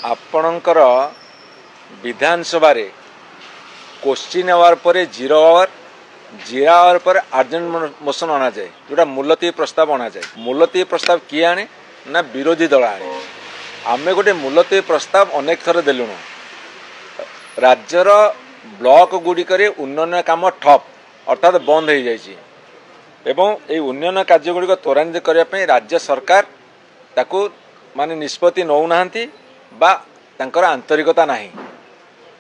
आपणकर विधानसभा रे question our पर 0 आवर पर अर्जेंट मोशन अना जाए जोटा मुलतवी प्रस्ताव अना जाए। मुलतवी प्रस्ताव किए आने ना विरोधी दल आने। आमे गोटे मुलतवी प्रस्ताव अनेक थर देलुणु। राज्यर ब्लॉक गुड़िक उन्नयन काम ठप अर्थात बंद हो जाइए एवं ये उन्नयन कार्य गुड़िक त्वरान्वित करने राज्य सरकार ताकू माने निष्पत्ति नौना बा तांकर आंतरिकता नहीं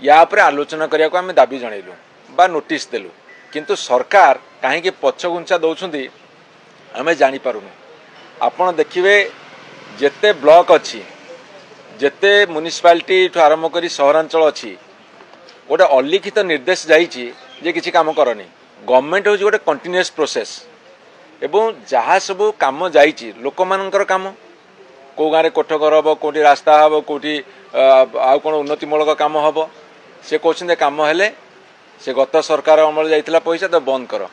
या उपरे आलोचना करने को आम दाबी जनइलु बा नोटिस देलु किंतु सरकार कहीं पछघुंचा दौरान आम जापारुनु। आपण देखिए जेते ब्लॉक अच्छी जेते म्युनिसिपालिटी आरंभ कर सहरांचल अच्छी गोटे अलिखित निर्देश जाइए किसी काम करनी। गवर्नमेंट हूँ गोटे कंटिन्यूअस प्रोसेस एवं जहाँ सब कम जाइए लोक मानकर काम कौ गाँव कोठघर हम कौटी रास्ता हम कौटी आउ कौन उन्नतिमूलक काम हम से कहते कम हेले से गत सरकार अमल जाइला पैसा तो बंद कर।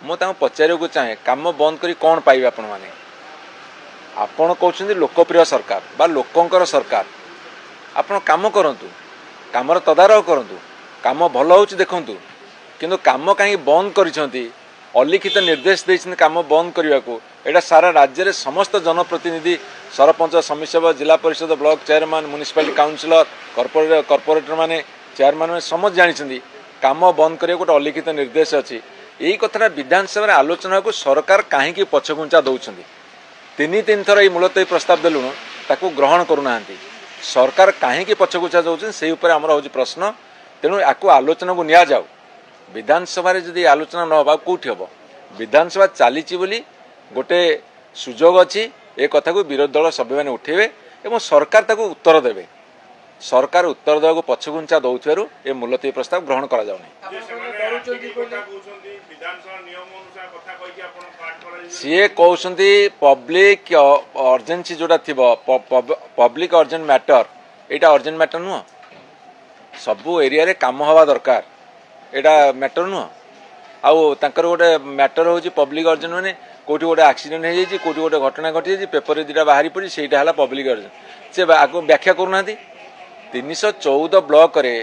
मुझे पचार चाहे कम बंद करी कौन पाइबे आपण मैंने आपण कहते लोकप्रिय सरकार बा लोकंकर सरकार आपण काम करंतु कामर तदारख करंतु काम भल हो देखु किंतु काम कहीं बंद करिसेंती अलिखित निर्देश देइछन काम बंद करने को। एटा सारा राज्य रे समस्त जनप्रतिनिधि सरपंच समिति zila parishad block chairman municipality councillor corporator माने चेयरमैन समस्त जानी काम बंद करने गोटे अलिखित निर्देश अच्छी। यही कथा विधानसभा आलोचना को सरकार कहीं पछघुंचा दौरान तीन थर ये मुलतवी प्रस्ताव देलुणु ताकू ग्रहण करूना सरकार कहीं पछघुंचा दौरान से आमर हूँ प्रश्न। तेणु आपको आलोचना को निया जाऊ। विधानसभा जदि आलोचना न हो कौटी हम विधानसभा चली गोटे सुजोग अच्छी ए कथा को विरोधी दल सभ्य मैंने उठेबे एवं सरकार ताकू उत्तर देवे। सरकार उत्तर देवा पछघुंचा दौर ए मुलतवी प्रस्ताव ग्रहण करा जाउनी। सी कहते पब्लिक अर्जेन्सी जोटा थी पब्लिक अर्जेंट मैटर यहाँ अर्जेंट मैटर नुह सबू एरिया रे काम हवा दरकार यहाँ मैटर नुह आउ तांकर गोटे मैटर हूँ पब्लिक अर्जेंट मैंने कौटी गोटे एक्सीडेंट हो जाए कौटी गोटे घटना घटी पेपर दुटा बाहरी पड़ी से पब्लिक अर्जेंट से व्याख्या करूना 314 ब्लॉक रे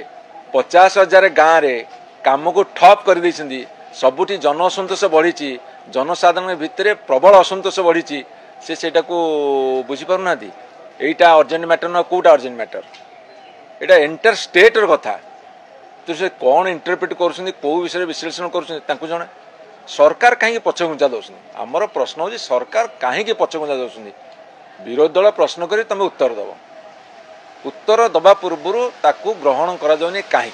50,000 गाँव रे काम को ठप कर देइछंदी। सबुठी जन असंतोष बढ़ी जनसाधारण भितर प्रबल असंतोष बढ़ी से को बुझी पारना एटा अर्जेंट मैटर न कौटा अर्जेंट मैटर एटा एंटर स्टेटर कथा तो से कौन इंटरप्रेट कर कौ विषय विश्लेषण कर जड़े सरकार कहीं पछघुंचा दौरान आमर प्रश्न हो सरकार कहीं पछघुंचा दौरान विरोधी दल प्रश्न कर तुम उत्तर दब उत्तर दबा पूर्व ताकू ग्रहण करा जाउनी कहीं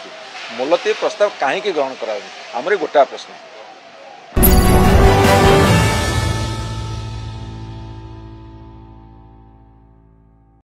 मुलतवी प्रस्ताव कहीं ग्रहण करा आमर गोटा प्रश्न।